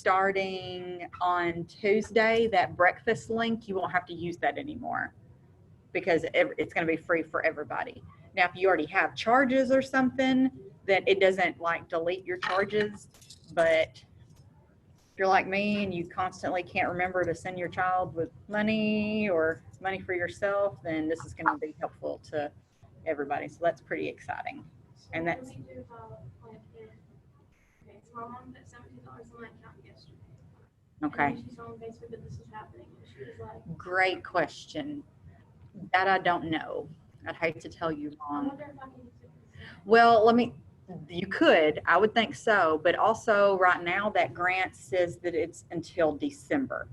starting on Tuesday, that breakfast link, you won't have to use that anymore because it's going to be free for everybody. Now, if you already have charges or something, then it doesn't like delete your charges. But if you're like me and you constantly can't remember to send your child with money or money for yourself, then this is going to be helpful to everybody. So that's pretty exciting. And that's my mom put $17 on my account yesterday. okay. And she saw on Facebook that this was happening. And she was like, great question. That I don't know. I'd hate to tell you I wrong. wonder if I can use it. Well, you could, I would think so, but also right now that grant says that it's until December.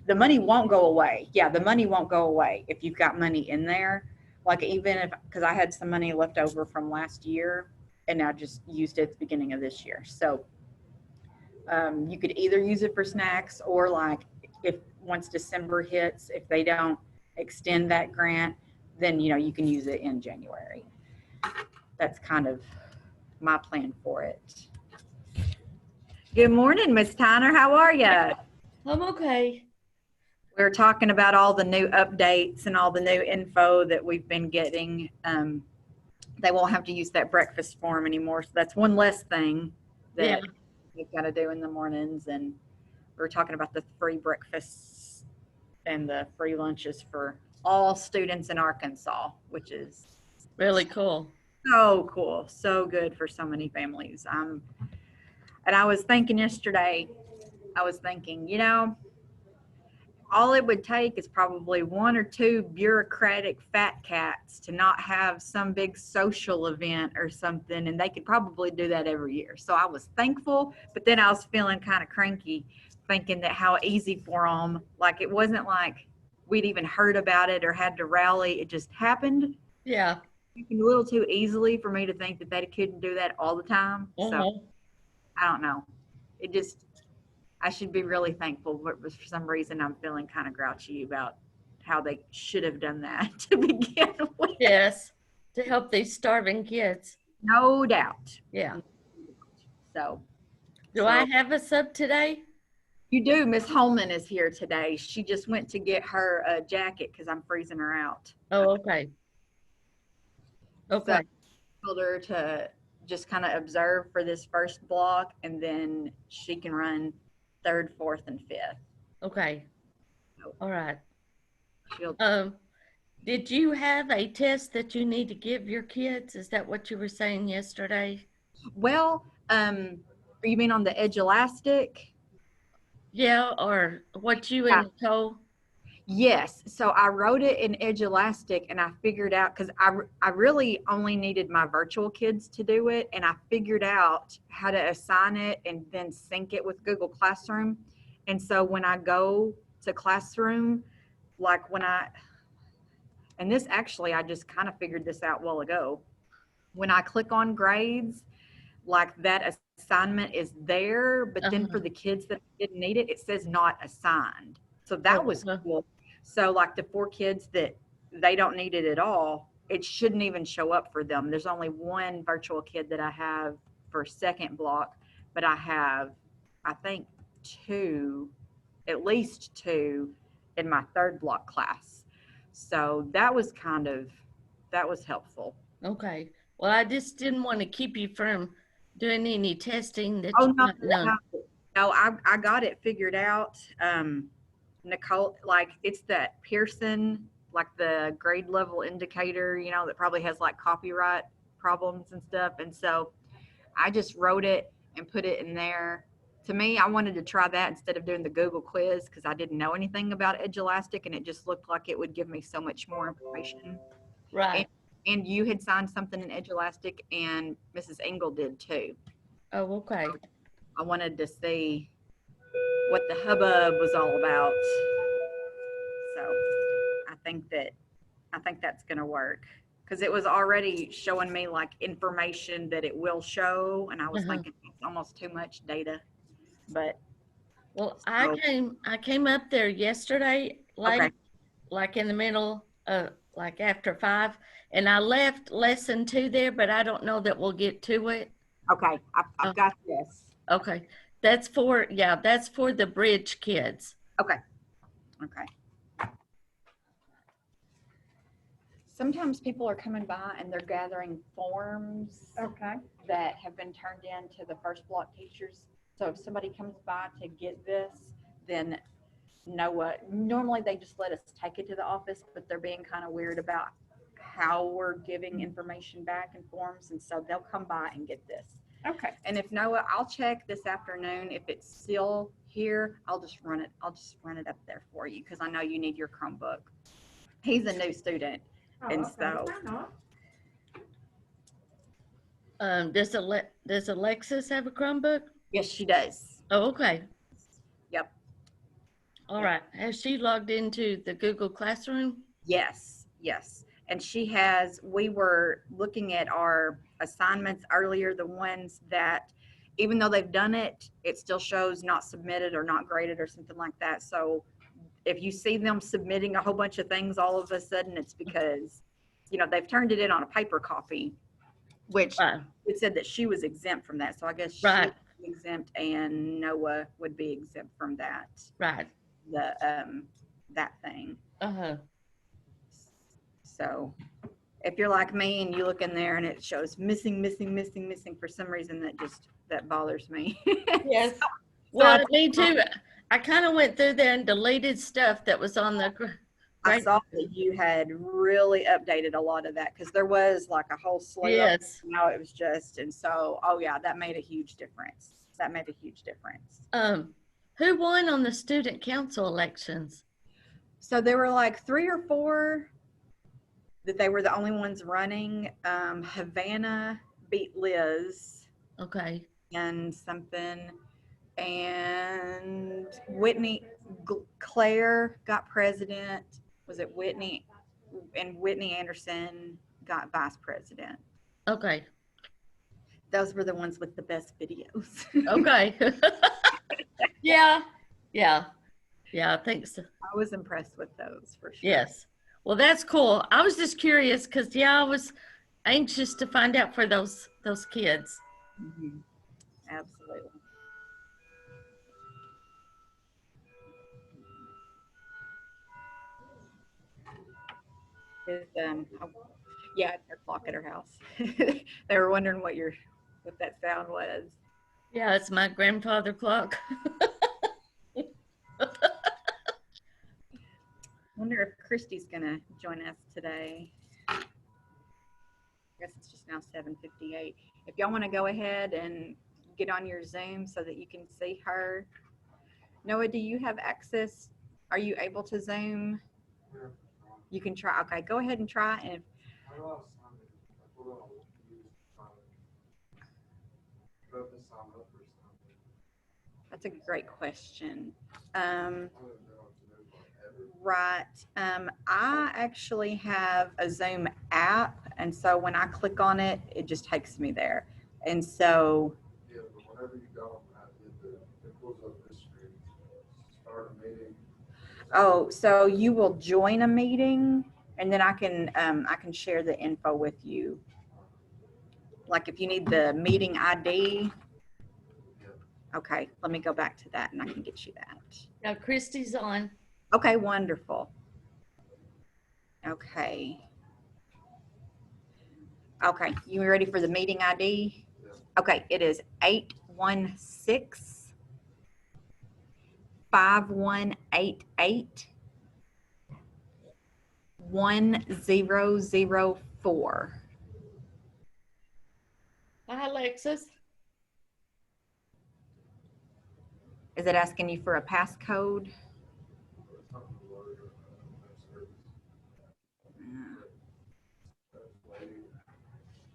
The money won't go away. Yeah, the money won't go away if you've got money in there. Like even if, because I had some money left over from last year and I just used it at the beginning of this year. So you could either use it for snacks or like if once December hits, if they don't extend that grant, then you can use it in January. That's kind of my plan for it. Good morning, Miss Tyner. How are you? I'm okay. We were talking about all the new updates and all the new info that we've been getting. They won't have to use that breakfast form anymore. So that's one less thing that we've got to do in the mornings. And we're talking about the free breakfasts and the free lunches for all students in Arkansas, which is really cool. So cool. So good for so many families. And I was thinking yesterday, all it would take is probably one or two bureaucratic fat cats to not have some big social event or something, and they could probably do that every year. So I was thankful, but then I was feeling kind of cranky, thinking that how easy for them. Like it wasn't like we'd even heard about it or had to rally. It just happened. Yeah. A little too easily for me to think that they couldn't do that all the time. So I don't know. I should be really thankful, but for some reason I'm feeling kind of grouchy about how they should have done that to begin with. Yes, to help these starving kids. No doubt. Yeah. So. I have a sub today? You do. Miss Holman is here today. She just went to get her jacket because I'm freezing her out. Oh, okay. Okay. So I told her to just kind of observe for this first block, and then she can run 3rd, 4th, and 5th. Okay. All right. She'll, did you have a test that you need to give your kids? Is that what you were saying yesterday? Well, you mean on the Edge Elastic? Yeah, or what you and Nicole? Yes. So I wrote it in Edge Elastic, and I figured out, because I really only needed my virtual kids to do it, and I figured out how to assign it and then sync it with Google Classroom. And so when I go to Classroom, like and this actually, I just kind of figured this out a while ago. When I click on grades, like that assignment is there, but then for the kids that didn't need it, it says not assigned. So that was cool. So like the 4 kids that they don't need it at all, it shouldn't even show up for them. There's only one virtual kid that I have for 2nd block, but I have, I think at least two in my 3rd block class. So that was helpful. Okay. Well, I just didn't want to keep you from doing any testing that No, I got it figured out. Nicole, like it's that Pearson, like the grade level indicator, that probably has like copyright problems and stuff. And so I just wrote it and put it in there. To me, I wanted to try that instead of doing the Google quiz because I didn't know anything about Edge Elastic, and it just looked like it would give me so much more information. Right. And you had signed something in Edge Elastic, and Mrs. Engel did too. Oh, okay. So I wanted to see what the hubbub was all about. So I think that's going to work because it was already showing me like information that it will show, and I was thinking it's almost too much data. But well, I came up there yesterday late, like in the middle of like after 5, and I left lesson 2 there, but I don't know that we'll get to it. Okay, I've got this. Okay, That's for, yeah, that's for the bridge kids. Okay. Sometimes people are coming by and they're gathering forms Okay. that have been turned in to the first block teachers. So if somebody comes by to get this, then Noah, normally they just let us take it to the office, but they're being kind of weird about how we're giving information back in forms. And so they'll come by and get this. Okay. And if Noah, I'll check this afternoon. If it's still here, I'll just run it up there for you because I know you need your Chromebook. He's a new student. Oh, And okay. so Why not? Does Alexis have a Chromebook? yes, she does. Oh, okay. Yep. All Yep. right. Has she logged into the Google Classroom? Yes. And we were looking at our assignments earlier, the ones that, even though they've done it, it still shows not submitted or not graded or something like that. So if you see them submitting a whole bunch of things all of a sudden, it's because, they've turned it in on a paper copy, which Right. it said that she was exempt from that. So I guess she Right. would be exempt and Noah would be exempt from that. Right. That thing. Uh-huh. So if you're like me and you look in there and it shows missing for some reason, that bothers me. Yes. So Well, me too. I kind of went through there and deleted stuff that was on the I saw that you had really updated a lot of that because there was like a whole slew. Yes. Now it was just, and so, oh yeah, that made a huge difference. Who won on the student council elections? So there were like 3 or 4 that they were the only ones running. Havana beat Liz Okay. and something, and Claire got president. Was it Whitney? And Whitney Anderson got vice president. Okay. Those were the ones with the best videos. Okay. Yeah. I think so. I was impressed with those for sure. Yes. Well, that's cool. I was just curious because I was anxious to find out for those kids. Mm-hmm. Absolutely. Yeah, their clock at her house. They were wondering what that sound was. Yeah, it's my grandfather clock. Wonder if Christy's gonna join us today. I guess it's just now 7:58. If y'all want to go ahead and get on your Zoom so that you can see her. Noah, do you have access? Are you able to Zoom? You can try. Okay, go ahead and try. And that's a great question. Right. I actually have a Zoom app, and so when I click on it, it just takes me there. And so yeah, but whenever you go, it pulls up this screen. Start a meeting. oh, so you will join a meeting, and then I can share the info with you. Like if you need the meeting ID. Okay, let me go back to that, and I can get you that. Now, Christy's on. Okay, wonderful. Okay, you ready for the meeting ID? Okay, it is 816-518-1004. Hi, Alexis. Is it asking you for a passcode?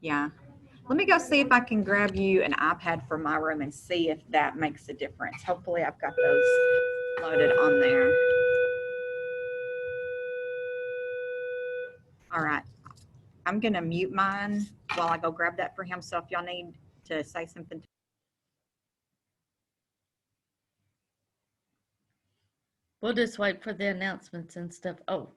Yeah. Let me go see if I can grab you an iPad from my room and see if that makes a difference. Hopefully I've got those loaded on there. All right. I'm going to mute mine while I go grab that for him. So if y'all need to say something. We'll just wait for the announcements and stuff. Oh.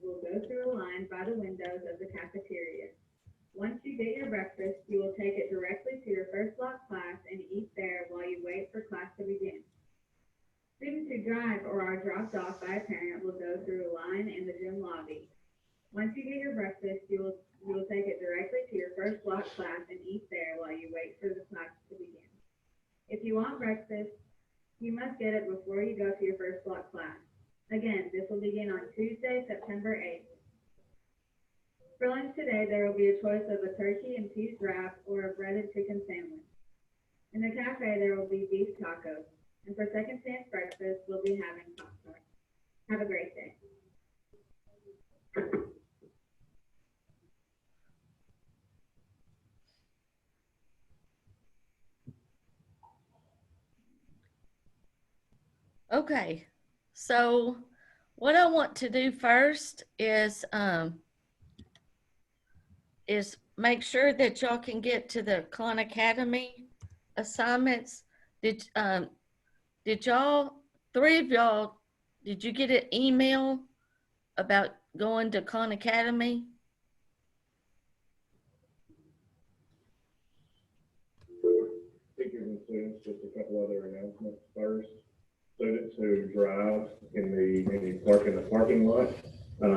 will go through a line by the windows of the cafeteria. Once you get your breakfast, you will take it directly to your first block class and eat there while you wait for class to begin. Students who drive or are dropped off by a parent will go through a line in the gym lobby. Once you get your breakfast, you will take it directly to your first block class and eat there while you wait for the class to begin. If you want breakfast, you must get it before you go to your first block class. Again, this will begin on Tuesday, September 8th. For lunch today, there will be a choice of a turkey and cheese wrap or a breaded chicken sandwich. In the cafe, there will be beef tacos. And for second chance breakfast, we'll be having Pop-Tarts. Have a great day. Okay, so what I want to do first is make sure that y'all can get to the Khan Academy assignments. Did y'all, three of y'all, did you get an email about going to Khan Academy? Teachers and students, just a couple other announcements first. Students who drive park in the parking lot,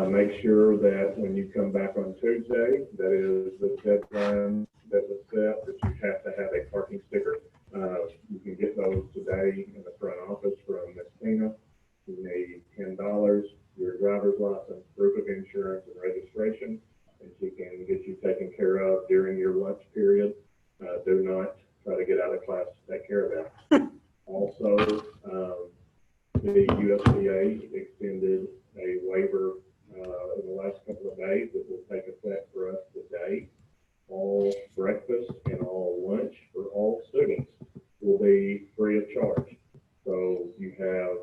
make sure that when you come back on Tuesday, that is the deadline that was set, that you have to have a parking sticker. You can get those today in the front office from Ms. Tina. You need $10, your driver's license, proof of insurance and registration, and she can get you taken care of during your lunch period. Do not try to get out of class to take care of that. Also, the USDA extended a waiver in the last couple of days that will take effect for us today. All breakfast and all lunch for all students will be free of charge. So you have,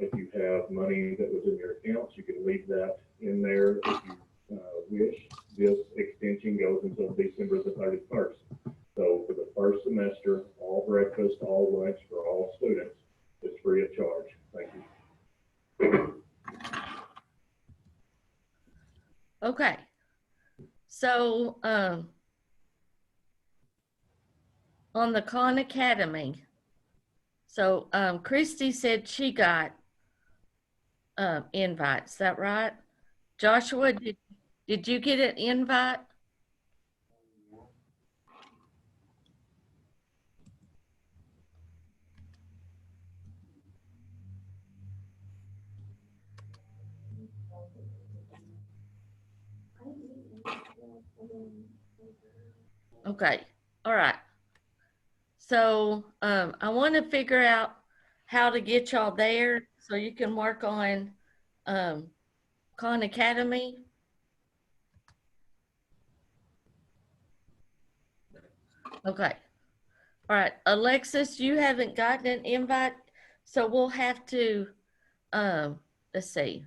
if you have money that was in your accounts, you can leave that in there if you wish. This extension goes until December the 31st. So for the first semester, all breakfast, all lunch for all students is free of charge. Thank you. Okay, so on the Khan Academy, so Christy said she got invites, is that right? Joshua, did you get an invite? Okay, all right. So I want to figure out how to get y'all there so you can work on Khan Academy. Okay. All right, Alexis, you haven't gotten an invite, so we'll have to, let's see.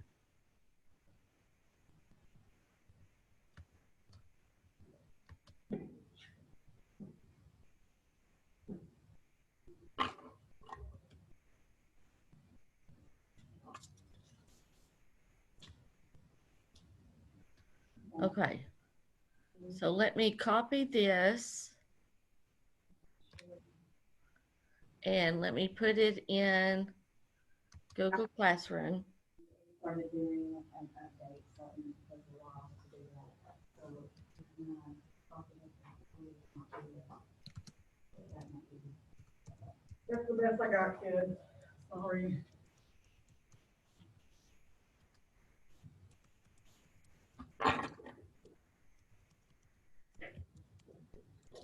Okay, so let me copy this and let me put it in Google Classroom. Started doing an update, so it takes a while to do that. So if you want to copy it, that might be. That's the best I got, kid. Sorry.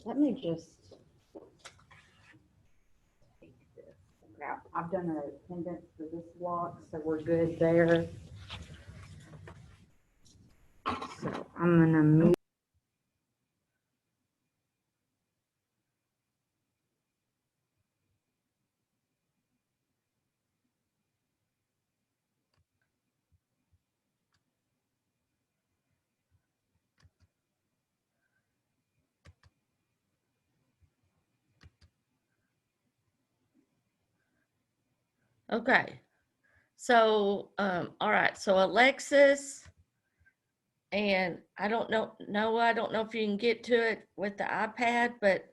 Let me just take this out. I've done an attendance for this block, so we're good there. So I'm gonna move. Okay, so, all right, so Alexis, And I don't know, Noah, I don't know if you can get to it with the iPad, but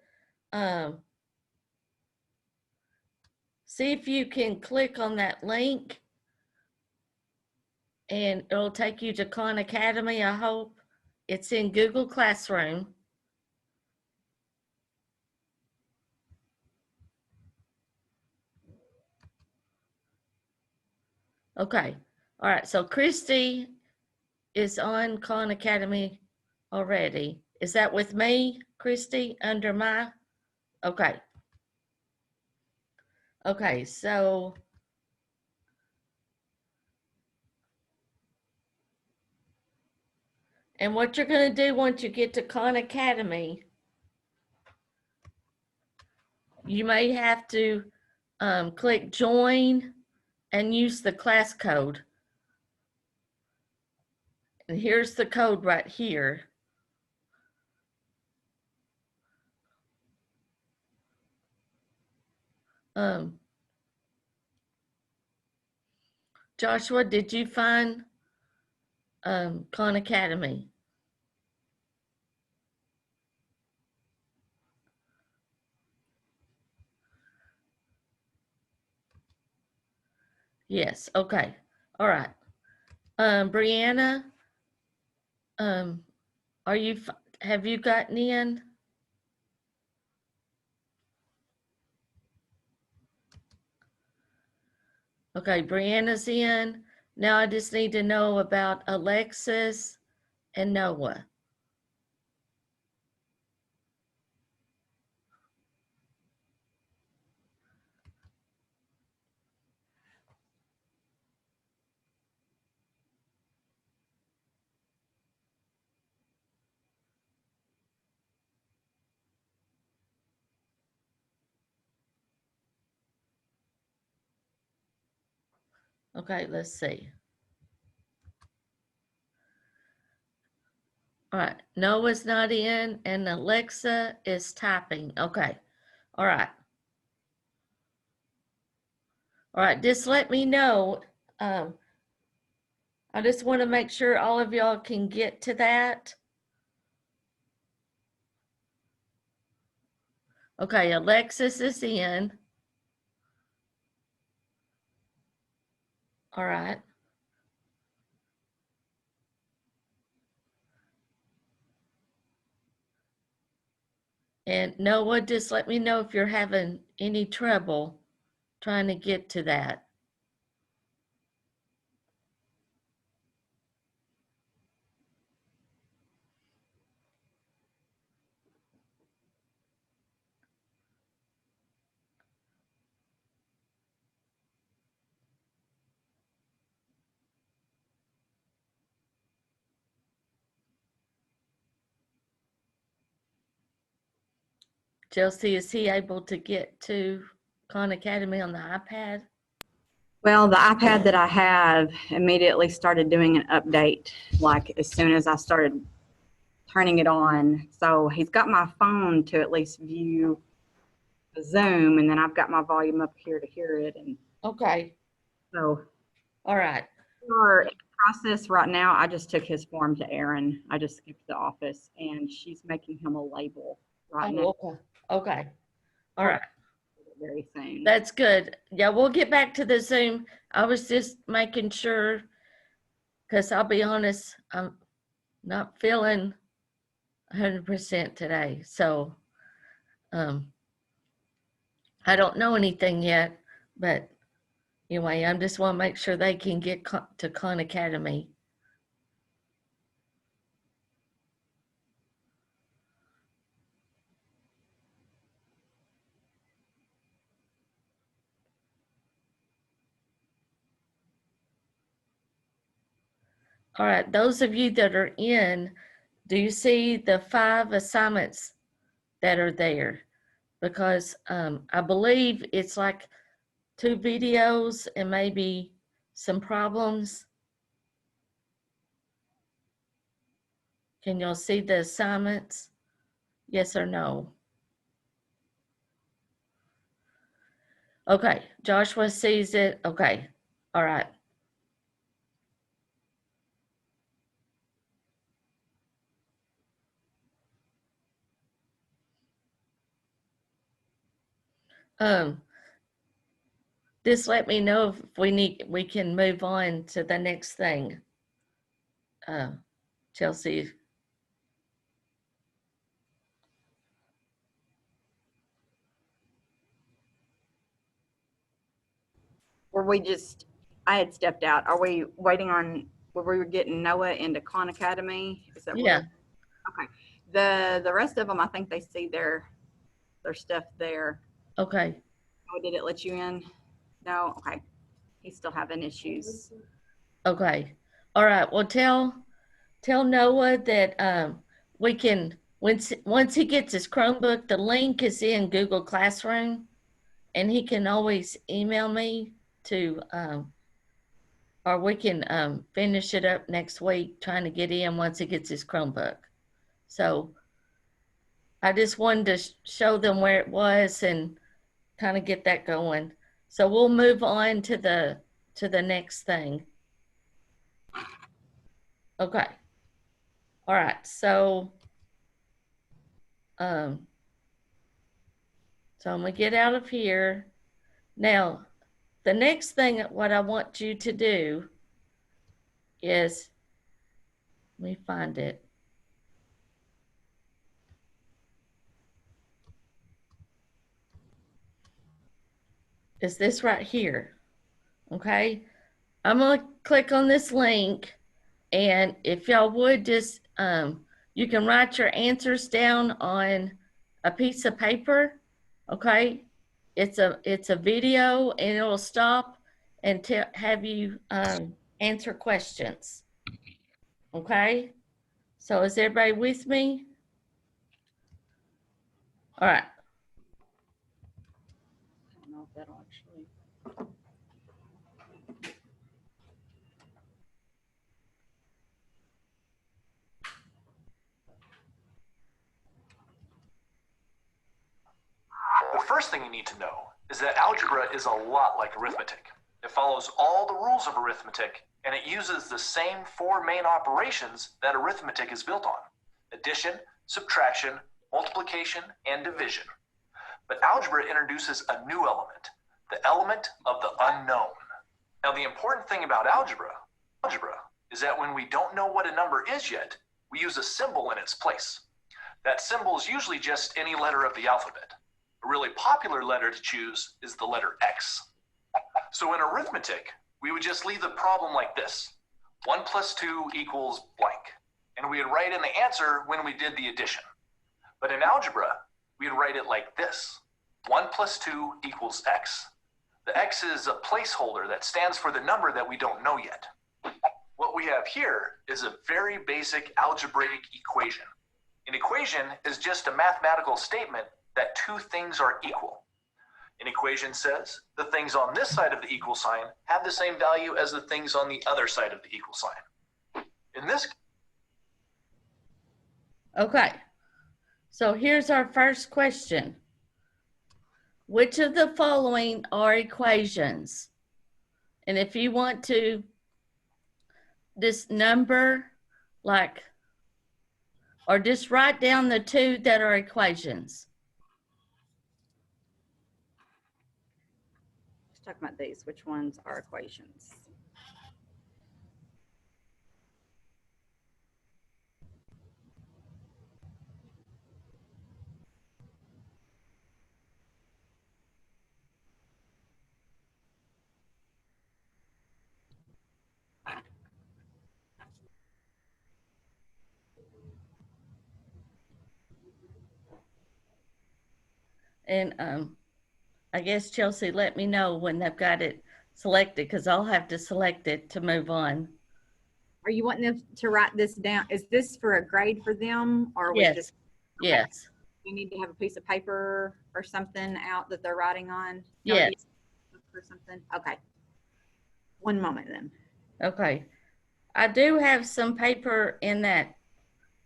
see if you can click on that link and it'll take you to Khan Academy, I hope. It's in Google Classroom. Okay, all right, so Christy is on Khan Academy already. Is that with me, Christy, under my? Okay. Okay, so and what you're going to do once you get to Khan Academy, you may have to click join and use the class code. And here's the code right here. Joshua, did you find Khan Academy? Yes, okay. All right. Brianna, have you gotten in? Okay, Brianna's in. Now I just need to know about Alexis and Noah. Okay, let's see. All right, Noah's not in and Alexa is typing. Okay, all right. All right, just let me know. I just want to make sure all of y'all can get to that. Okay, Alexis is in. All right. And Noah, just let me know if you're having any trouble trying to get to that. Chelsea, is he able to get to Khan Academy on the iPad? Well, the iPad that I have immediately started doing an update, like as soon as I started turning it on. So he's got my phone to at least view the Zoom, and then I've got my volume up here to hear it. And Okay, so all right. we're in the process right now. I just took his form to Erin. I just skipped the office, and she's making him a label right now Oh, okay. Okay, all right. very soon. That's good. Yeah, we'll get back to the Zoom. I was just making sure, because I'll be honest, I'm not feeling 100% today. So I don't know anything yet, but anyway, I just want to make sure they can get to Khan Academy. All right, those of you that are in, do you see the 5 assignments that are there? Because I believe it's like 2 videos and maybe some problems. Can y'all see the assignments? Yes or no? Okay, Joshua sees it. Okay, all right. Um, just let me know if we can move on to the next thing. Chelsea. Were we just, I had stepped out. Are we waiting on, were we getting Noah into Khan Academy? Is that Yeah. okay. The rest of them, I think they see their stuff there. Okay. Oh, did it let you in? No? Okay. He's still having issues. Okay. All right. Well, tell Noah that we can once he gets his Chromebook, the link is in Google Classroom, and he can always email me to or we can finish it up next week trying to get in once he gets his Chromebook. So I just wanted to show them where it was and kind of get that going. So we'll move on to the next thing. Okay. All right. So I'm gonna get out of here. Now, the next thing what I want you to do is, let me find it. Is this right here? Okay. I'm gonna click on this link, and if y'all would just you can write your answers down on a piece of paper. Okay. It's a video, and it'll stop and have you answer questions. Okay. So is everybody with me? All right. I don't know if that'll actually. The first thing you need to know is that algebra is a lot like arithmetic. It follows all the rules of arithmetic, and it uses the same four main operations that arithmetic is built on: addition, subtraction, multiplication, and division. But algebra introduces a new element, the element of the unknown. Now, the important thing about algebra is that when we don't know what a number is yet, we use a symbol in its place. That symbol is usually just any letter of the alphabet. A really popular letter to choose is the letter X. So in arithmetic, we would just leave the problem like this: 1 plus 2 equals blank. And we'd write in the answer when we did the addition. But in algebra, we'd write it like this: 1 plus 2 equals X. The X is a placeholder that stands for the number that we don't know yet. What we have here is a very basic algebraic equation. An equation is just a mathematical statement that two things are equal. An equation says the things on this side of the equal sign have the same value as the things on the other side of the equal sign. In this. Okay. So here's our first question. Which of the following are equations? And if you want to this number, like, or just write down the two that are equations. Let's talk about these. Which ones are equations? And I guess Chelsea, let me know when they've got it selected, because I'll have to select it to move on. Are you wanting them to write this down? Is this for a grade for them, or are we Yes. just? Yes. You need to have a piece of paper or something out that they're writing on? Yes. Or something? Okay. One moment then. Okay. I do have some paper in that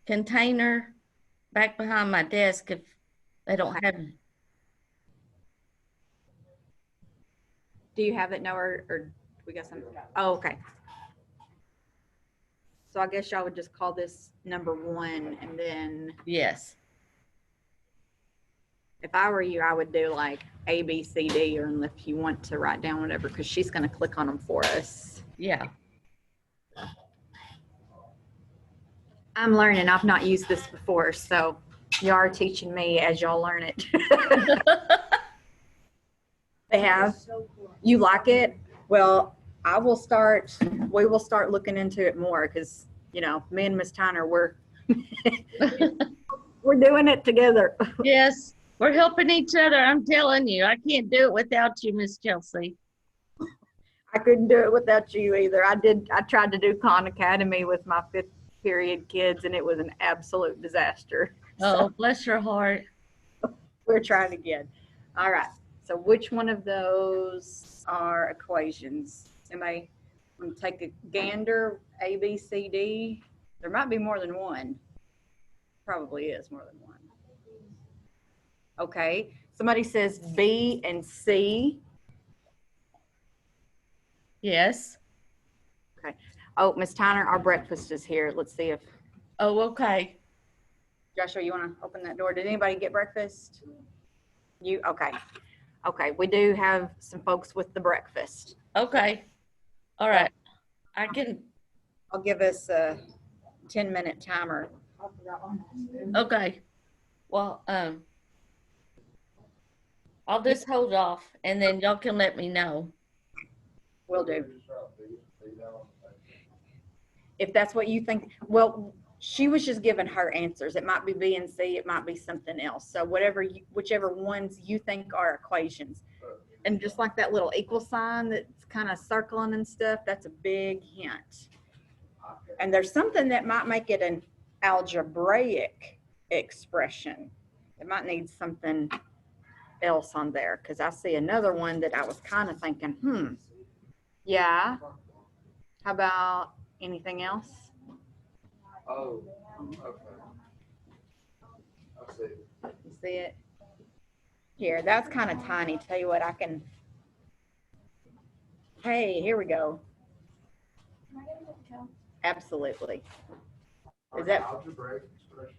container back behind my desk if they don't have it. Do you have it, Noah, or we got some? Oh, okay. So I guess y'all would just call this number 1, and then Yes. if I were you, I would do like A, B, C, D, or if you want to write down whatever, because she's going to click on them for us. Yeah. I'm learning. I've not used this before, so you are teaching me as y'all learn it. They have. So cool. You like it? Well, we will start looking into it more because, you know, me and Miss Tyner, we're doing it together. Yes, we're helping each other. I'm telling you, I can't do it without you, Miss Chelsea. I couldn't do it without you either. I tried to do Khan Academy with my 5th period kids, and it was an absolute disaster. Oh, bless your heart. We're trying again. All right. So which one of those are equations? Somebody want to take a gander? A, B, C, D? There might be more than one. Probably is more than one. Okay. Somebody says B and C. Yes. Okay. Oh, Miss Tyner, our breakfast is here. Let's see if Oh, okay. Joshua, you want to open that door? Did anybody get breakfast? You okay? Okay. We do have some folks with the breakfast. Okay. All right. I'll give us a 10-minute timer. I forgot on that too. Okay. Well, I'll just hold off and then y'all can let me know. Will do. Just write B down on the paper. If that's what you think. Well, she was just giving her answers. It might be B and C. It might be something else. So whichever ones you think are equations. And just like that little equal sign that's kind of circling and stuff, that's a big hint. And there's something that might make it an algebraic expression. It might need something else on there because I see another one that I was kind of thinking, yeah. How about anything else? Oh, okay. I see. You see it? Here, that's kind of tiny. Tell you what, hey, here we go. Can I get a picture? Absolutely. Are Is they that- algebraic expressions?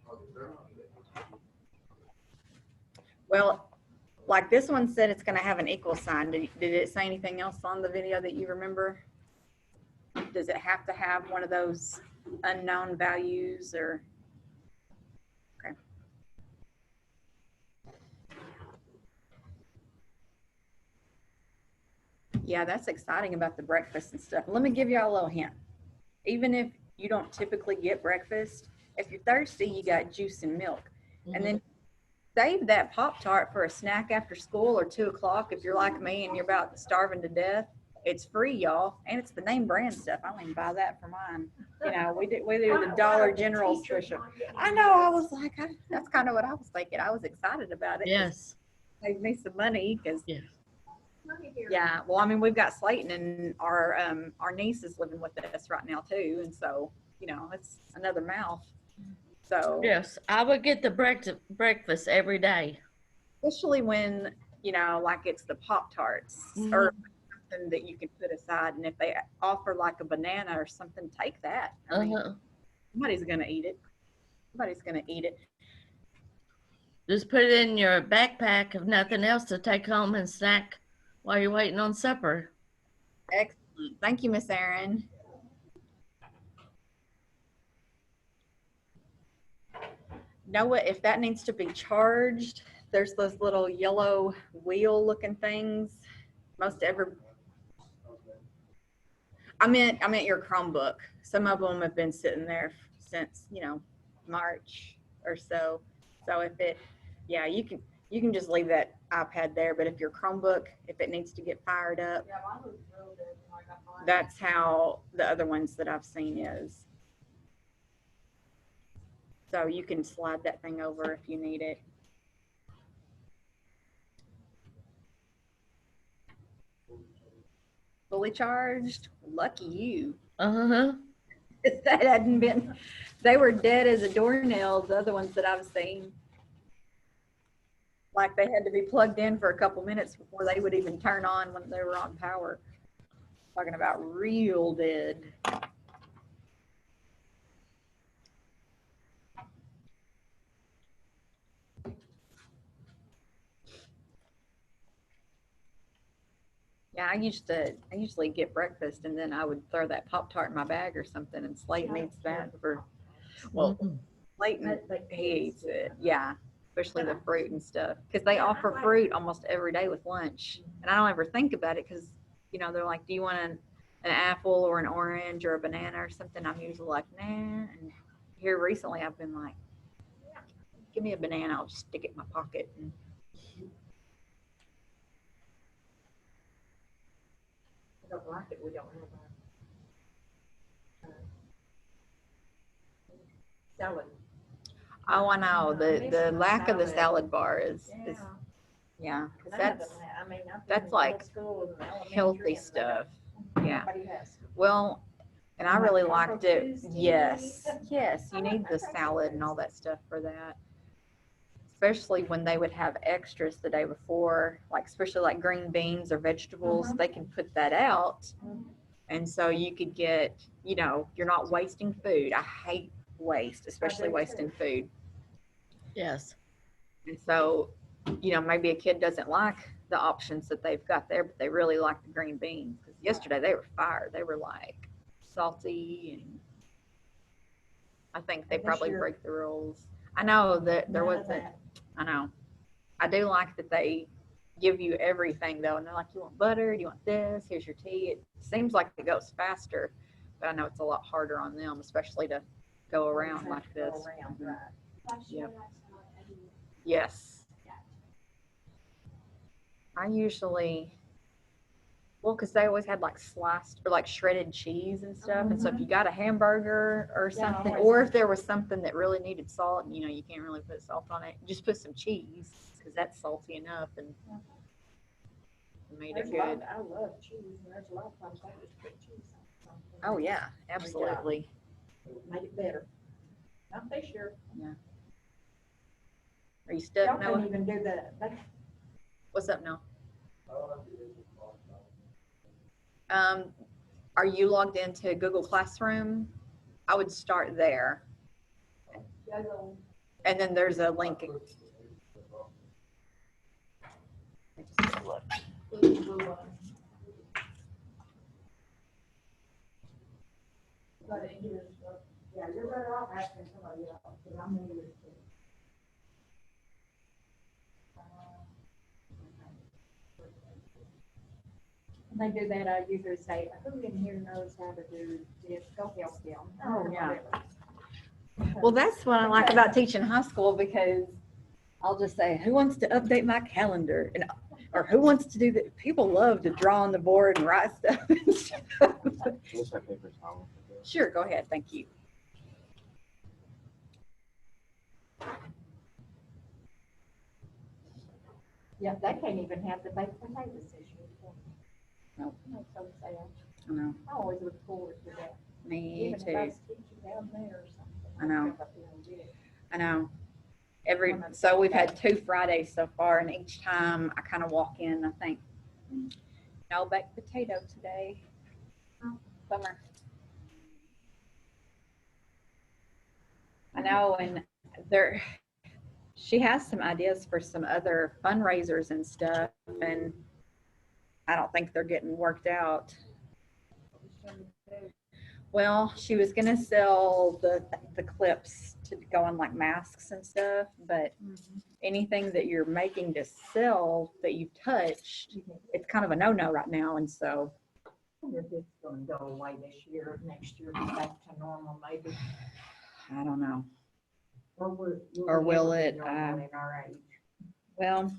Oh, they're not. Well, like this one said it's going to have an equal sign. Did it say anything else on the video that you remember? Does it have to have one of those unknown values or? Okay. Yeah, that's exciting about the breakfast and stuff. Let me give y'all a little hint. Even if you don't typically get breakfast, if you're thirsty, you got juice and milk. And then save that Pop-Tart for a snack after school or 2 o'clock if you're like me and you're about starving to death. It's free, y'all, and it's the name brand stuff. I don't even buy that for mine. You know, we do the Dollar General special. I know. I was like, that's kind of what I was thinking. I was excited about it. Yes. Save me some money because. Yeah. Yeah. Well, I mean, we've got Slayton and our niece is living with us right now too, and so you know, it's another mouth. So Yes, I would get the breakfast every day. especially when, you know, like it's the Pop-Tarts or something that you can put aside. And if they offer like a banana or something, take that. I mean, somebody's going to eat it. Somebody's going to eat it. Just put it in your backpack if nothing else to take home and snack while you're waiting on supper. Excellent. Thank you, Miss Erin. Noah, if that needs to be charged, there's those little yellow wheel looking things. I meant your Chromebook. Some of them have been sitting there since, you know, March or so. So if you can just leave that iPad there. But if your Chromebook, if it needs to get fired up, Yeah, mine was real good when I got mine. that's how the other ones that I've seen is. So you can slide that thing over if you need it. Fully charged? Lucky you. That hadn't been, they were dead as a doornail, the other ones that I've seen. Like they had to be plugged in for a couple minutes before they would even turn on when they were on power. Talking about real dead. Yeah, I usually get breakfast and then I would throw that Pop-Tart in my bag or something, and Slayton eats that for, well, Slayton, he eats it, yeah, especially the fruit and stuff, because they offer fruit almost every day with lunch. And I don't ever think about it because, you know, they're like, do you want an apple or an orange or a banana or something? I'm usually like, nah. And here recently I've been like, give me a banana, I'll just stick it in my pocket. And I don't like it, we don't have salad. oh, I know, the my lack of the salad. salad bar is yeah, 'cause that's like healthy stuff. Yeah. Well, and I really liked it. Yes, yes, you need the salad and all that stuff for that. Especially when they would have extras the day before, like especially like green beans or vegetables, they can put that out. And so you could get, you know, you're not wasting food. I hate waste, especially wasting food. Yes. And so, you know, maybe a kid doesn't like the options that they've got there, but they really like the green beans. Because yesterday they were fire. They were like salty, and I think they probably break the rules. I know that there wasn't, I know. I do like that they give you everything though. And they're like, you want butter? Do you want this? Here's your tea. It seems like it goes faster, but I know it's a lot harder on them, especially to go around like this. Yep. Yes. I usually, well, because they always had like sliced or like shredded cheese and stuff. And so if you got a hamburger or something, or if there was something that really needed salt, and you know, you can't really put salt on it, just put some cheese because that's salty enough and made it good. I love cheese, and there's a lot of times I just put cheese on something. Oh, yeah, absolutely. Make it better. Not this year. Are you stuck, Y'all Noah? couldn't even do What's up, Noah? Are you logged into Google Classroom? I would start there. And then there's a link. Yeah, you're better off asking somebody else, because I'm new to this. When they do that, I usually say, who in here knows how to do this? Go help them. Oh, yeah. Whatever. Well, that's what I like about teaching high school, because I'll just say, who wants to update my calendar? And, or who wants to do that? People love to draw on the board and write stuff. Sure, go ahead. Thank you. Yeah, they can't even have the baked potatoes this year. Nope. That's so sad. I know. I always look forward to that. Me Even too. if I was teaching down there or something. I know. I'd come up here and do it. I know. So we've had 2 Fridays so far, and each time I kind of walk in, I think, no baked potato today. Bummer. I know, and she has some ideas for some other fundraisers and stuff, and I don't think they're getting worked out. Well, she was gonna sell the clips to go on like masks and stuff, but anything that you're making to sell that you've touched, it's kind of a no-no right now, and so. I wonder if it's gonna go away this year, next year, be back to normal maybe. I don't know. Or will never be it, normal in our age? Well,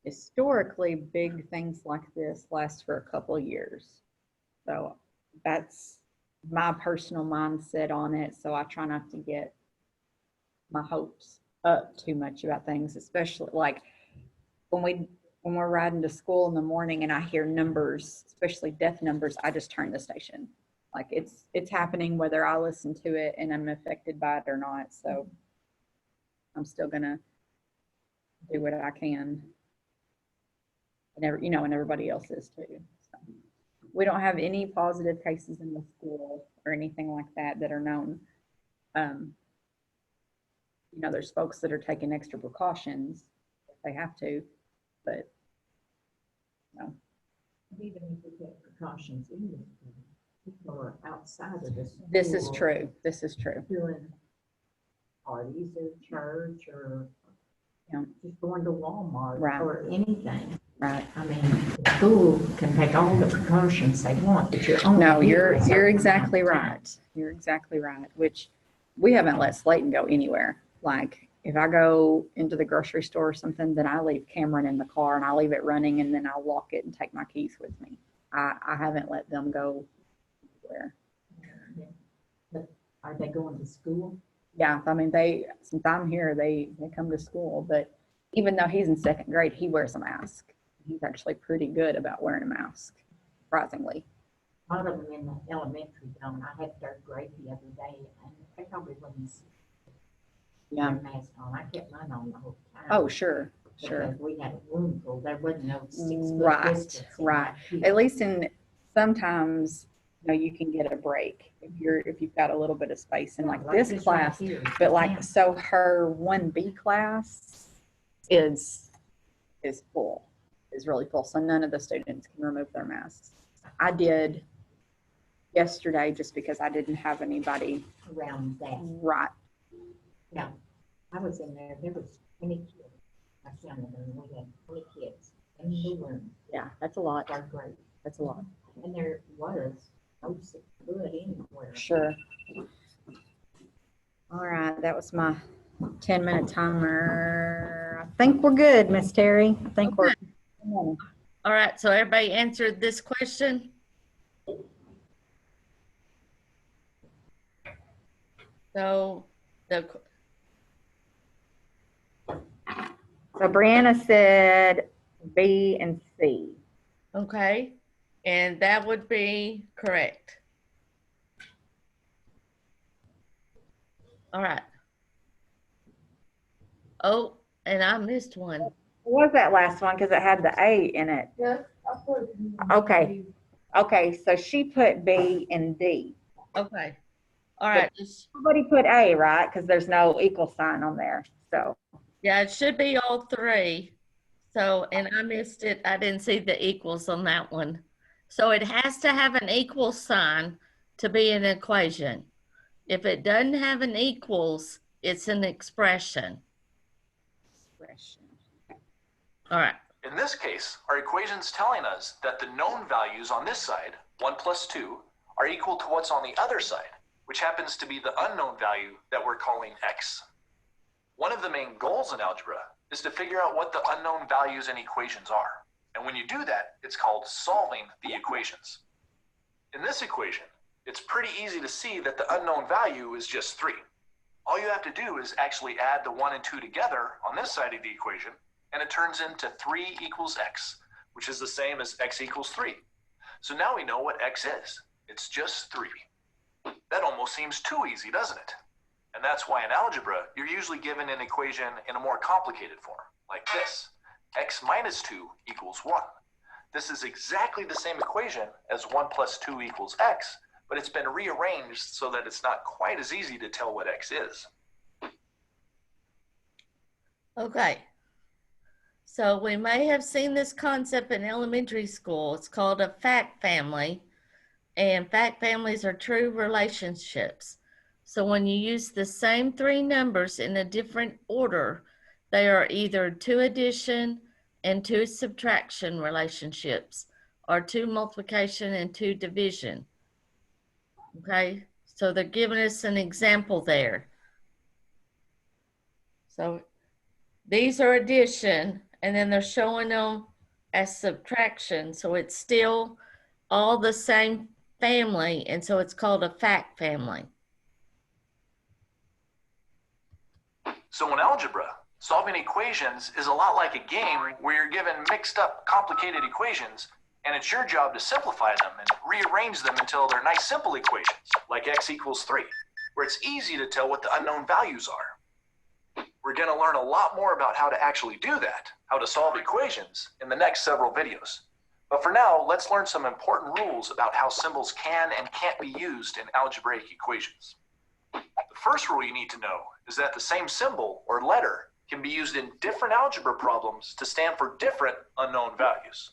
historically, big things like this last for a couple of years. So that's my personal mindset on it. So I try not to get my hopes up too much about things, especially like when we're riding to school in the morning and I hear numbers, especially death numbers, I just turn the station. Like it's happening whether I listen to it and I'm affected by it or not. So I'm still gonna do what I can. And everybody else is too. So we don't have any positive cases in the school or anything like that are known. There's folks that are taking extra precautions if they have to, but no. Even if we take precautions in the school, people are outside of the school. This is true. This is true. Doing parties or church or Yeah. just going to Walmart Right. or anything. Right. I mean, the school can take all the precautions they want, but you're only. No, here a certain you're amount exactly of time. right. You're exactly right. Which we haven't let Slayton go anywhere. Like if I go into the grocery store or something, then I leave Cameron in the car and I leave it running and then I'll lock it and take my keys with me. I haven't let them go anywhere. But are they going to school? Yeah, I mean since I'm here, they come to school, but even though he's in second grade, he wears a mask. He's actually pretty good about wearing a mask, surprisingly. A lot of them in the elementary don't. I had third grade the other day and they probably wouldn't Yeah. wear a mask on. I kept mine on the whole time. Oh, sure. Because we had a room full, there wasn't no 6 foot Right, distance. in right. that queue. At least sometimes, you can get a break if you've got a little bit of space in like this right class. here, But like, yeah. so her 1B class is full, is really full. So none of the students can remove their masks. I did yesterday just because I didn't have anybody Around that. right. Yeah, I was in there, there was 20 kids. I counted them, we had 20 kids in the room, Yeah, that's a lot. third grade. That's a lot. And there was no 6 foot anywhere. Sure. All right, that was my 10-minute timer. I think we're good, Miss Terry. I think we're. All right, so everybody answered this question? So So Brianna said B and C. okay, and that would be correct. All right. Oh, and I missed one. What was that last one? Because it had the A in it. Yes, I put. Okay. Okay, so she put B and D. Okay. All right. Somebody put A, right? Because there's no equal sign on there. So Yeah, it should be all three. So, and I missed it. I didn't see the equals on that one. So it has to have an equal sign to be an equation. If it doesn't have an equals, it's an expression. All right. In this case, our equation's telling us that the known values on this side, 1 plus 2, are equal to what's on the other side, which happens to be the unknown value that we're calling x. One of the main goals in algebra is to figure out what the unknown values in equations are. And when you do that, it's called solving the equations. In this equation, it's pretty easy to see that the unknown value is just 3. All you have to do is actually add the 1 and 2 together on this side of the equation, and it turns into 3 equals x, which is the same as x equals 3. So now we know what x is. It's just 3. That almost seems too easy, doesn't it? And that's why in algebra, you're usually given an equation in a more complicated form, like this. X minus 2 equals 1. This is exactly the same equation as 1 plus 2 equals x, but it's been rearranged so that it's not quite as easy to tell what x is. Okay. So we may have seen this concept in elementary school. It's called a fact family. And fact families are true relationships. So when you use the same 3 numbers in a different order, they are either 2 addition and 2 subtraction relationships, or 2 multiplication and 2 division. Okay, so they're giving us an example there. So these are addition, and then they're showing them as subtraction. So it's still all the same family, and so it's called a fact family. So in algebra, solving equations is a lot like a game where you're given mixed up, complicated equations, and it's your job to simplify them and rearrange them until they're nice simple equations, like x equals 3, where it's easy to tell what the unknown values are. We're going to learn a lot more about how to actually do that, how to solve equations, in the next several videos. But for now, let's learn some important rules about how symbols can and can't be used in algebraic equations. The first rule you need to know is that the same symbol or letter can be used in different algebra problems to stand for different unknown values.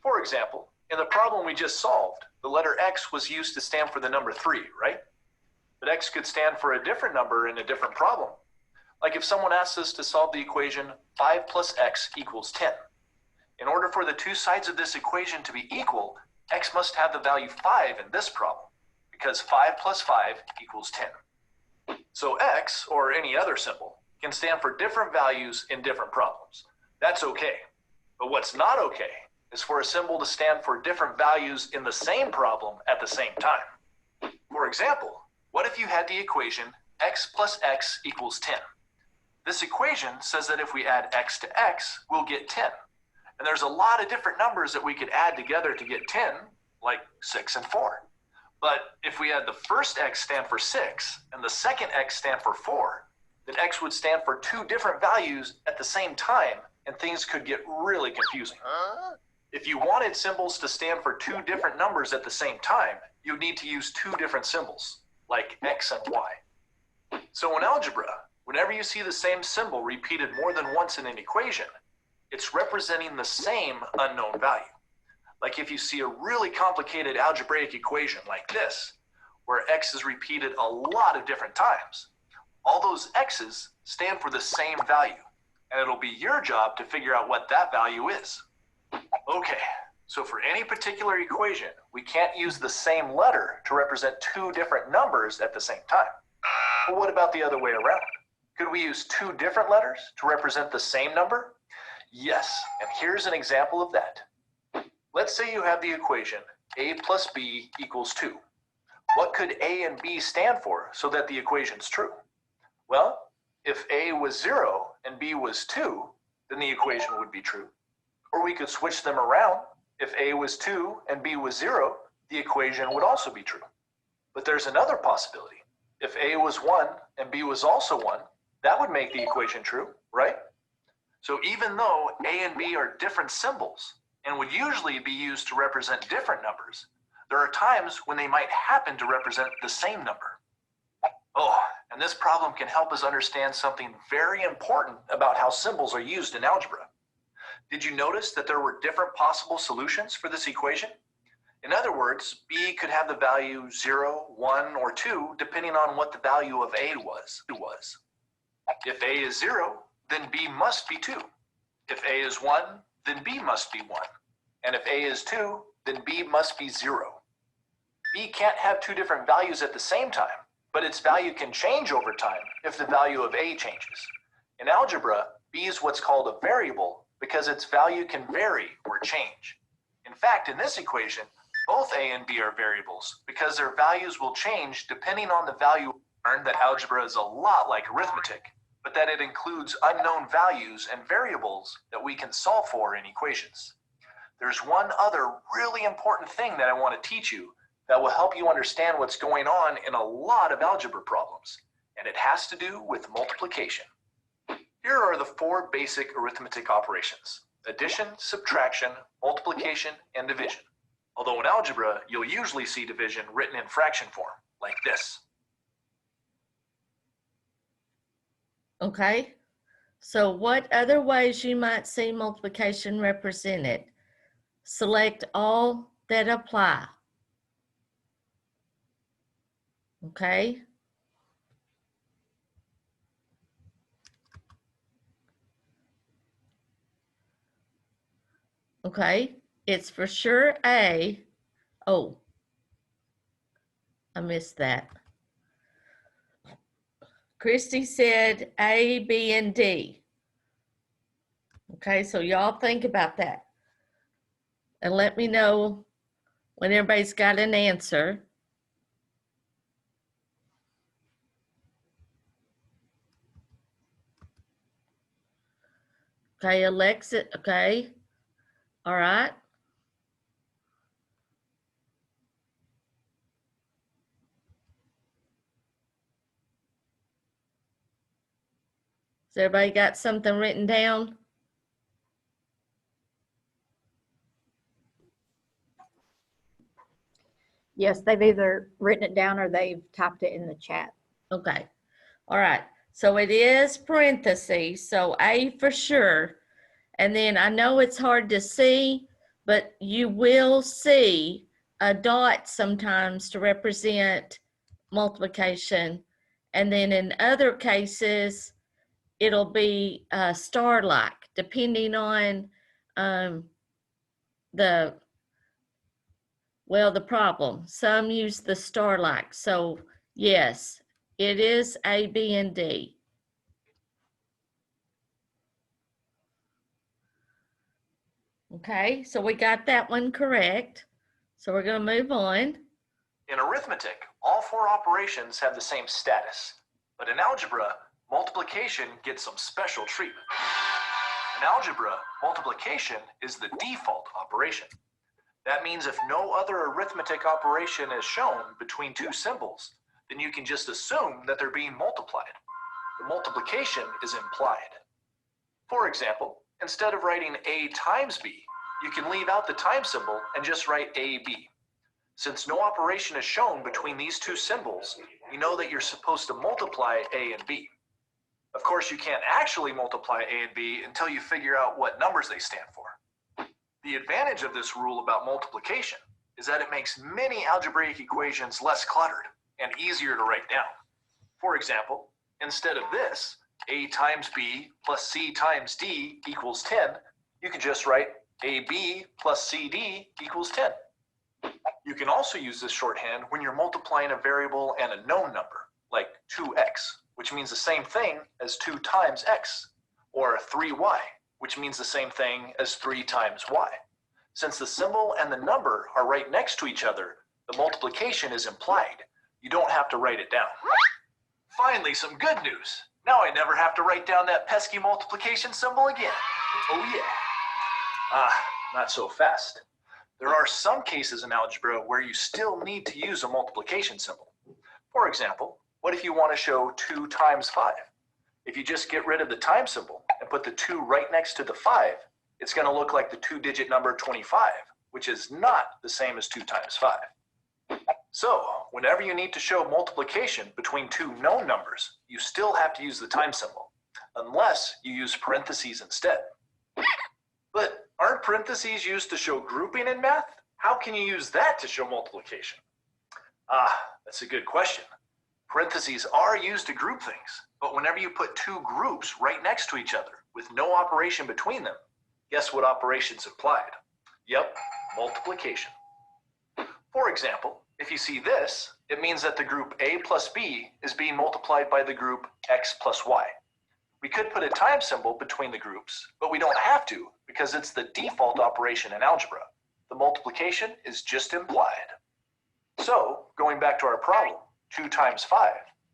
For example, In the problem we just solved, the letter X was used to stand for the number 3, right? But X could stand for a different number in a different problem. Like if someone asks us to solve the equation 5 plus X equals 10. In order for the two sides of this equation to be equal, X must have the value 5 in this problem, because 5 plus 5 equals 10. So X, or any other symbol, can stand for different values in different problems. That's okay. But what's not okay is for a symbol to stand for different values in the same problem at the same time. For example, what if you had the equation x plus x equals 10? This equation says that if we add x to x, we'll get 10. And there's a lot of different numbers that we could add together to get 10, like 6 and 4. But if we had the first x stand for 6 and the second x stand for 4, then x would stand for two different values at the same time, and things could get really confusing. If you wanted symbols to stand for two different numbers at the same time, you'd need to use two different symbols, like x and y. So in algebra, whenever you see the same symbol repeated more than once in an equation, it's representing the same unknown value. Like if you see a really complicated algebraic equation like this, where x is repeated a lot of different times, all those x's stand for the same value, and it'll be your job to figure out what that value is. Okay, so for any particular equation, we can't use the same letter to represent two different numbers at the same time. But what about the other way around? Could we use two different letters to represent the same number? Yes, and here's an example of that. Let's say you have the equation a plus b equals 2. What could a and b stand for so that the equation's true? Well, if a was 0 and b was 2, then the equation would be true. Or we could switch them around. If a was 2 and b was 0, the equation would also be true. But there's another possibility. If a was 1 and b was also 1, that would make the equation true, right? So even though a and b are different symbols and would usually be used to represent different numbers, there are times when they might happen to represent the same number. Oh, and this problem can help us understand something very important about how symbols are used in algebra. Did you notice that there were different possible solutions for this equation? In other words, b could have the value 0, 1, or 2, depending on what the value of a was. If a is 0, then b must be 2. If a is 1, then b must be 1. And if a is 2, then b must be 0. B can't have two different values at the same time, but its value can change over time if the value of a changes. In algebra, b is what's called a variable because its value can vary or change. In fact, in this equation, both a and b are variables because their values will change depending on the value. Learned that algebra is a lot like arithmetic, but that it includes unknown values and variables that we can solve for in equations. There's one other really important thing that I want to teach you that will help you understand what's going on in a lot of algebra problems, and it has to do with multiplication. Here are the 4 basic arithmetic operations: addition, subtraction, multiplication, and division. Although in algebra, you'll usually see division written in fraction form, like this. Okay, so what other ways you might see multiplication represented? Select all that apply. Okay. Okay, it's for sure A. Oh, I missed that. Christy said A, B, and D. Okay, so y'all think about that. And let me know when everybody's got an answer. Okay, Alexa, okay. All right. Has everybody got something written down? Yes, they've either written it down or they've typed it in the chat. Okay. All right. So it is parentheses. So A for sure. And then I know it's hard to see, but you will see a dot sometimes to represent multiplication. And then in other cases, it'll be star-like, depending on the problem. Some use the star-like. So yes, it is A, B, and D. Okay, so we got that one correct. So we're going to move on. In arithmetic, all four operations have the same status, but in algebra, multiplication gets some special treatment. In algebra, multiplication is the default operation. That means if no other arithmetic operation is shown between two symbols, then you can just assume that they're being multiplied. The multiplication is implied. For example, instead of writing A times B, you can leave out the times symbol and just write AB. Since no operation is shown between these two symbols, you know that you're supposed to multiply A and B. Of course, you can't actually multiply A and B until you figure out what numbers they stand for. The advantage of this rule about multiplication is that it makes many algebraic equations less cluttered and easier to write down. For example, instead of this, A times B plus C times D equals 10, you could just write AB plus CD equals 10. You can also use this shorthand when you're multiplying a variable and a known number, like 2x, which means the same thing as 2 times x, or 3y, which means the same thing as 3 times y. Since the symbol and the number are right next to each other, the multiplication is implied. You don't have to write it down. Finally, some good news. Now I never have to write down that pesky multiplication symbol again. Oh yeah. Not so fast. There are some cases in algebra where you still need to use a multiplication symbol. For example, what if you want to show 2 times 5? If you just get rid of the time symbol and put the 2 right next to the 5, it's going to look like the 2-digit number 25, which is not the same as 2 times 5. So, whenever you need to show multiplication between two known numbers, you still have to use the time symbol, unless you use parentheses instead. But aren't parentheses used to show grouping in math? How can you use that to show multiplication? That's a good question. Parentheses are used to group things, but whenever you put two groups right next to each other with no operation between them, guess what operation's applied? Yep, multiplication. For example, if you see this, it means that the group A plus B is being multiplied by the group X plus Y. We could put a time symbol between the groups, but we don't have to because it's the default operation in algebra. The multiplication is just implied. So, going back to our problem, 2 times 5,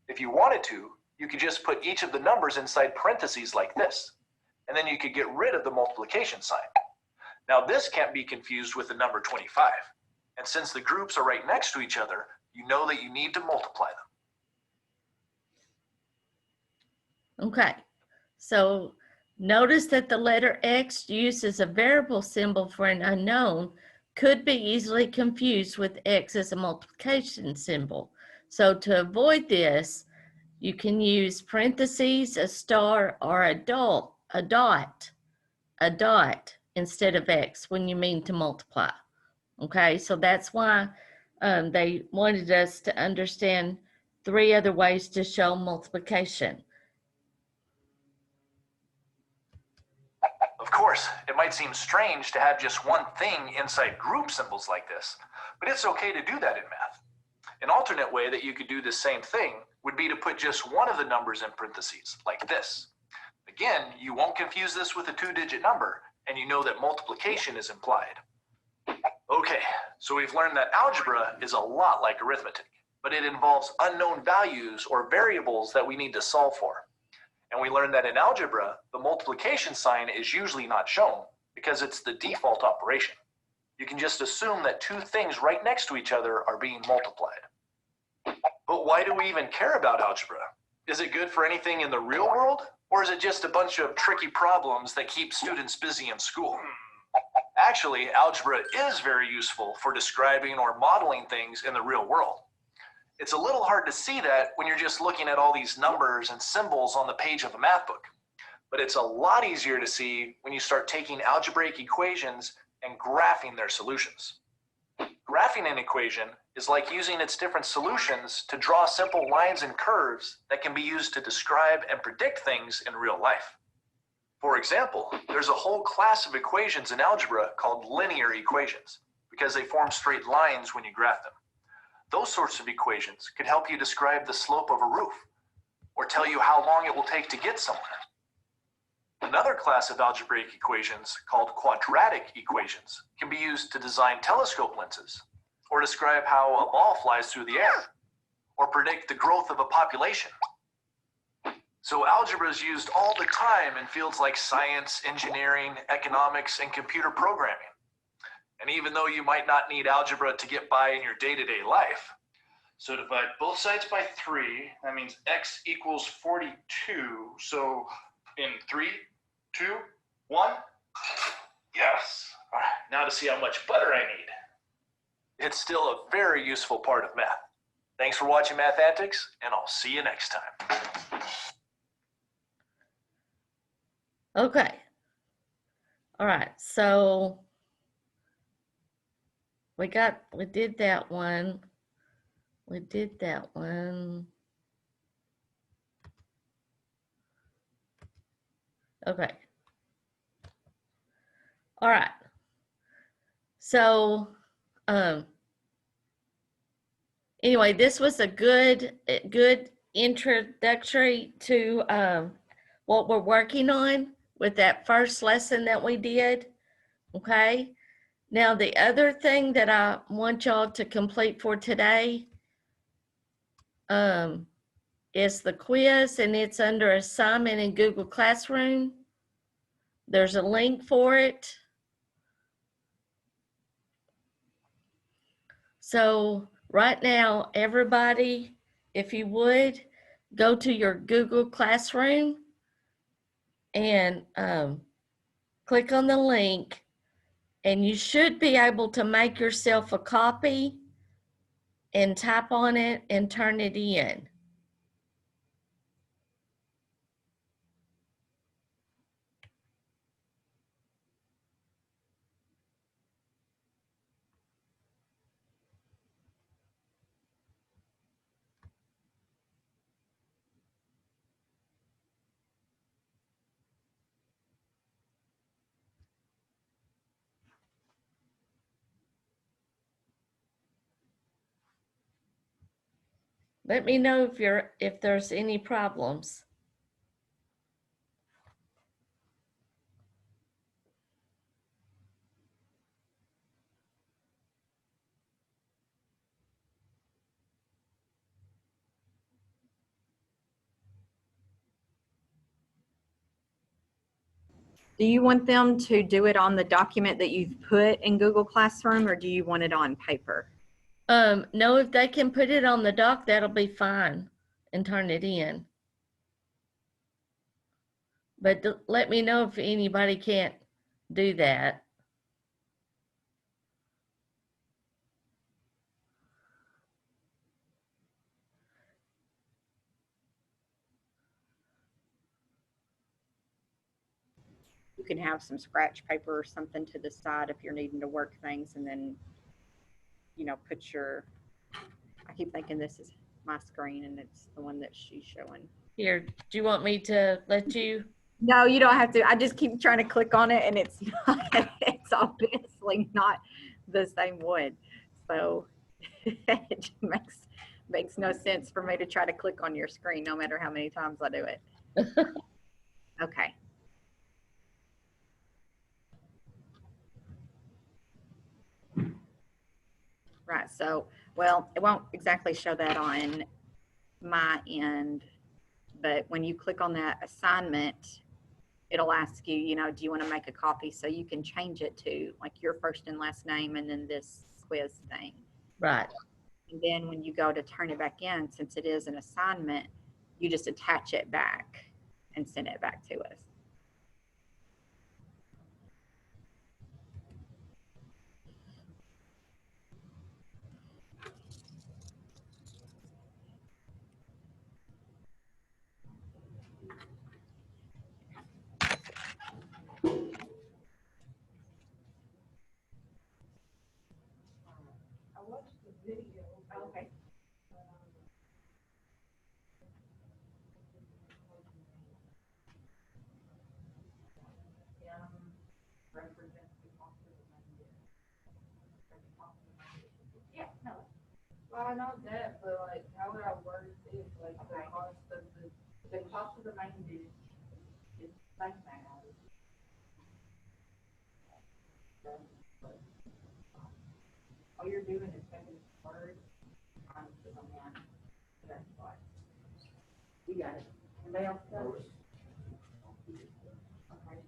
if you wanted to, you could just put each of the numbers inside parentheses like this, and then you could get rid of the multiplication sign. Now this can't be confused with the number 25, and since the groups are right next to each other, you know that you need to multiply them. Okay, so notice that the letter X used as a variable symbol for an unknown could be easily confused with X as a multiplication symbol. So to avoid this, you can use parentheses, a star, or a dot instead of X when you mean to multiply. Okay, so that's why they wanted us to understand 3 other ways to show multiplication. Of course, it might seem strange to have just one thing inside group symbols like this, but it's okay to do that in math. An alternate way that you could do the same thing would be to put just one of the numbers in parentheses, like this. Again, you won't confuse this with a 2-digit number, and you know that multiplication is implied. Okay, so we've learned that algebra is a lot like arithmetic, but it involves unknown values or variables that we need to solve for. And we learned that in algebra, the multiplication sign is usually not shown because it's the default operation. You can just assume that two things right next to each other are being multiplied. But why do we even care about algebra? Is it good for anything in the real world? Or is it just a bunch of tricky problems that keep students busy in school? Actually, algebra is very useful for describing or modeling things in the real world. It's a little hard to see that when you're just looking at all these numbers and symbols on the page of a math book. But it's a lot easier to see when you start taking algebraic equations and graphing their solutions. Graphing an equation is like using its different solutions to draw simple lines and curves that can be used to describe and predict things in real life. For example, there's a whole class of equations in algebra called linear equations because they form straight lines when you graph them. Those sorts of equations could help you describe the slope of a roof or tell you how long it will take to get somewhere. Another class of algebraic equations called quadratic equations can be used to design telescope lenses or describe how a ball flies through the air or predict the growth of a population. So algebra is used all the time in fields like science, engineering, economics, and computer programming. And even though you might not need algebra to get by in your day-to-day life, so divide both sides by 3, that means x equals 42. So in 3, 2, 1, yes. All right, now to see how much butter I need. It's still a very useful part of math. Thanks for watching Math Antics, and I'll see you next time. Okay. All right, so we did that one. We did that one. Okay. All right. So, anyway, this was a good introductory to what we're working on with that first lesson that we did. Okay. Now, the other thing that I want y'all to complete for today is the quiz, and it's under assignment in Google Classroom. There's a link for it. So right now, everybody, if you would, go to your Google Classroom and click on the link, and you should be able to make yourself a copy and tap on it and turn it in. Let me know if there's any problems. Do you want them to do it on the document that you've put in Google Classroom, or do you want it on paper? No, if they can put it on the doc, that'll be fine, and turn it in. But let me know if anybody can't do that. You can have some scratch paper or something to the side if you're needing to work things, and then, you know, put your, I keep thinking this is my screen and it's the one that she's showing. Here, do you want me to let you? No, you don't have to. I just keep trying to click on it and it's not, it's obviously not the same one. So it makes no sense for me to try to click on your screen no matter how many times I do it. Okay. Right, so, well, it won't exactly show that on my end, but when you click on that assignment, it'll ask you, you know, do you want to make a copy? So you can change it to like your first and last name and then this quiz thing. Right. And then when you go to turn it back in, since it is an assignment, you just attach it back and send it back to us. not that, but like, how would I word this, like, the cost of the main dish is like that. All you're doing is taking words onto the one, that's why. You got it. Anybody else got it? Okay.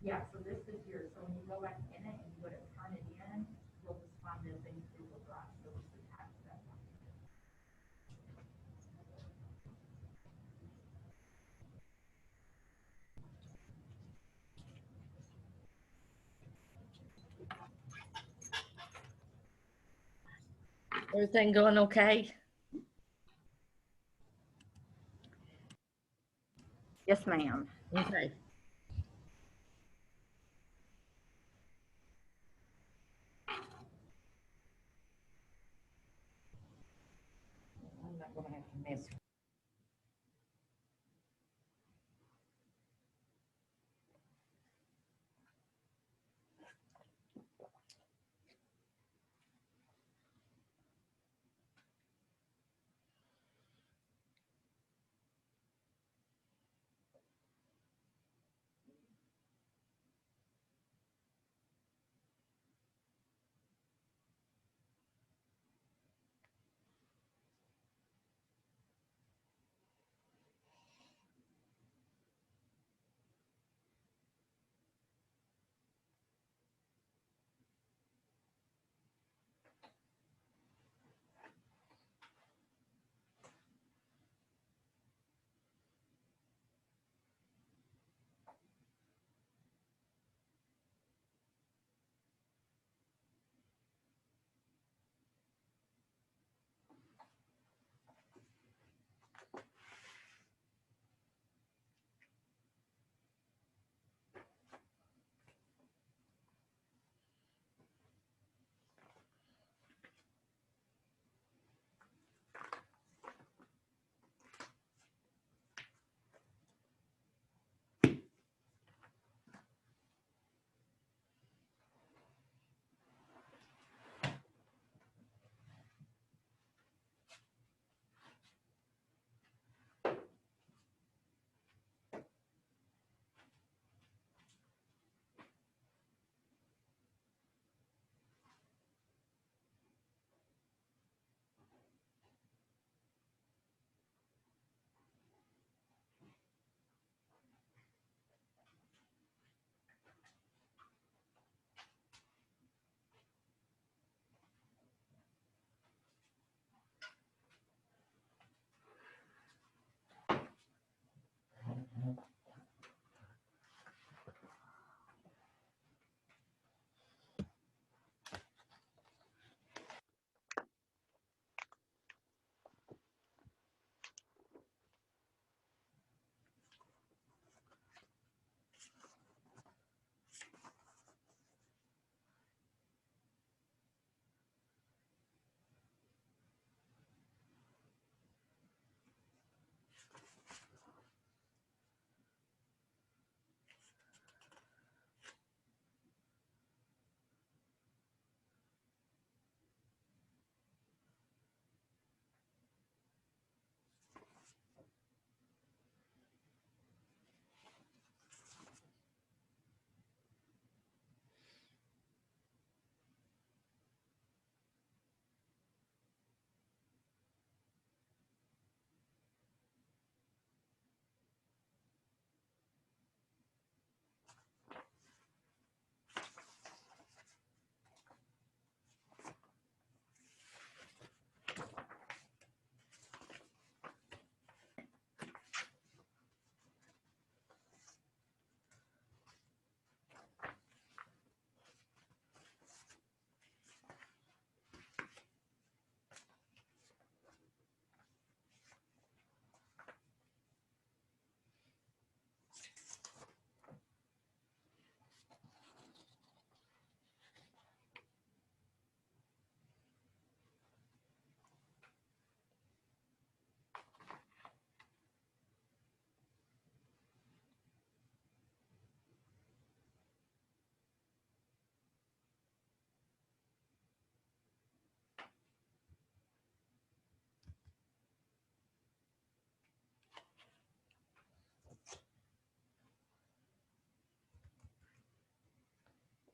Yeah, so this is yours, so when you go back in it and you go to turn it in, you'll just find this thing Google Drive, so just attach that one. Everything going okay? Yes, ma'am. Okay. I'm not gonna have to mess.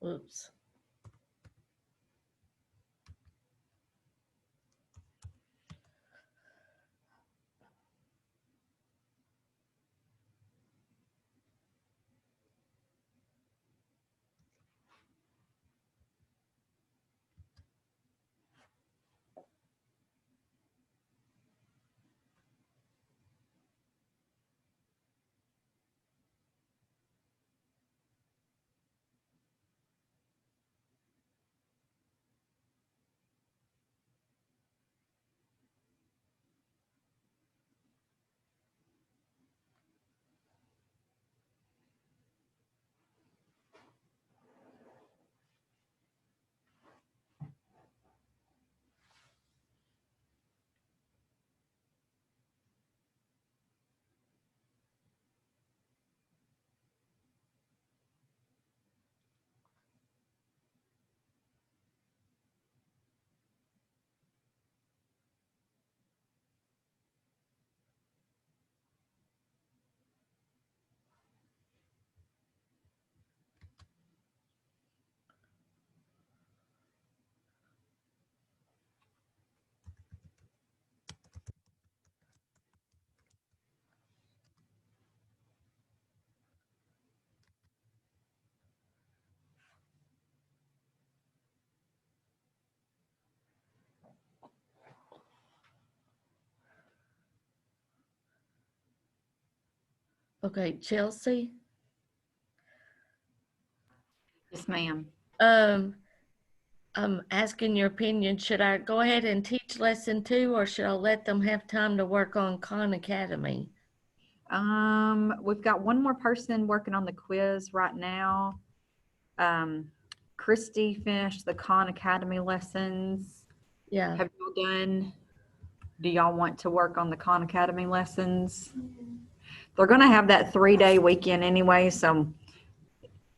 Whoops. Okay, Chelsea. Yes, ma'am. Um, I'm asking your opinion. Should I go ahead and teach lesson 2, or should I let them have time to work on Khan Academy? We've got one more person working on the quiz right now. Christy finished the Khan Academy lessons. Yeah, Have y'all done? Do y'all want to work on the Khan Academy lessons? They're going to have that 3-day weekend anyway, so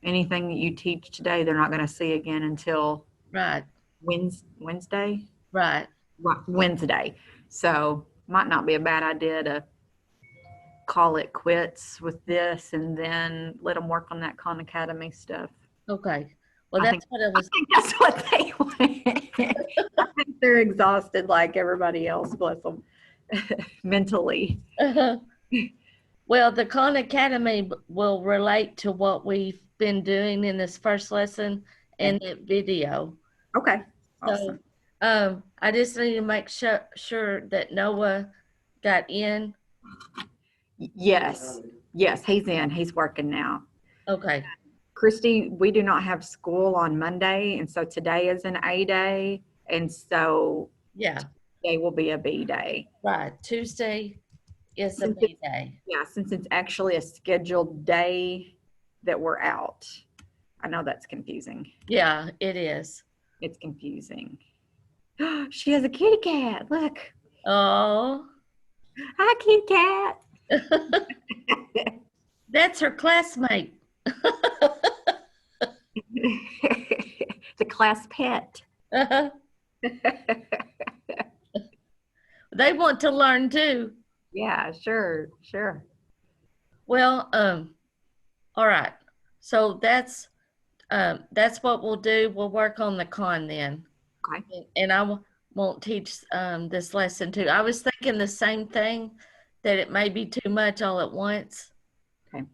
anything that you teach today, they're not going to see again until right, Wednesday. right. Right, Wednesday. So might not be a bad idea to call it quits with this and then let them work on that Khan Academy stuff. Okay. Well, I that's think- what I was. I think that's what they want. I think they're exhausted like everybody else, bless them, mentally. Well, the Khan Academy will relate to what we've been doing in this first lesson and that video. Okay, So, awesome. I just need to make sure that Noah got in. Yes, he's in. He's working now. Okay. Christy, we do not have school on Monday, and so today is an A day, and so Yeah, today will be a B day. right. Tuesday is a Since B day. Yeah, since it's actually a scheduled day that we're out. I know that's confusing. Yeah, it is. It's confusing. She has a kitty cat. Look. Oh, Hi, kitty cat. that's her classmate. The class pet. They want to learn too. Yeah, sure. Well, all right. So that's what we'll do. We'll work on the con then. Okay. And I won't teach this lesson too. I was thinking the same thing, that it may be too much all at once. Okay.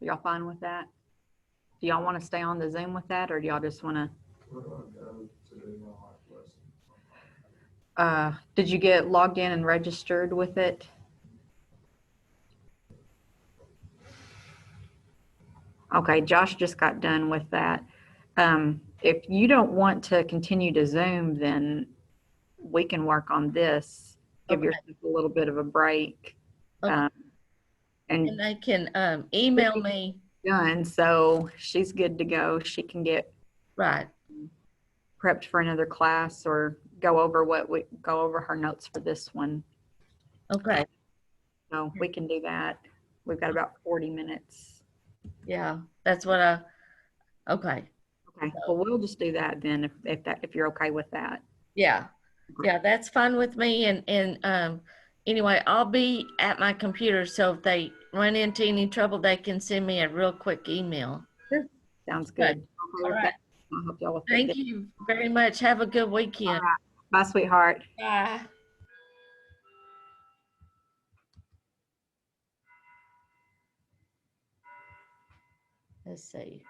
Y'all fine with that? Do y'all want to stay on the Zoom with that, or do y'all just want to? We're gonna go to the live lesson. Did you get logged in and registered with it? Okay, Josh just got done with that. If you don't want to continue to Zoom, then we can work on this. Give Okay. yourself a little bit of a break. Okay. And And they can email me. done, so she's good to go. She can get Right. prepped for another class or go over her notes for this one. Okay. So we can do that. We've got about 40 minutes. Yeah, that's what okay. Okay, well, we'll just do that then if you're okay with that. Yeah. Yeah, that's fine with me. And anyway, I'll be at my computer, so if they run into any trouble, they can send me a real quick email. Sounds Okay. good. All right. I'll help y'all with that. Thank you very much. Have a good weekend. Bye, sweetheart. Bye. Let's see.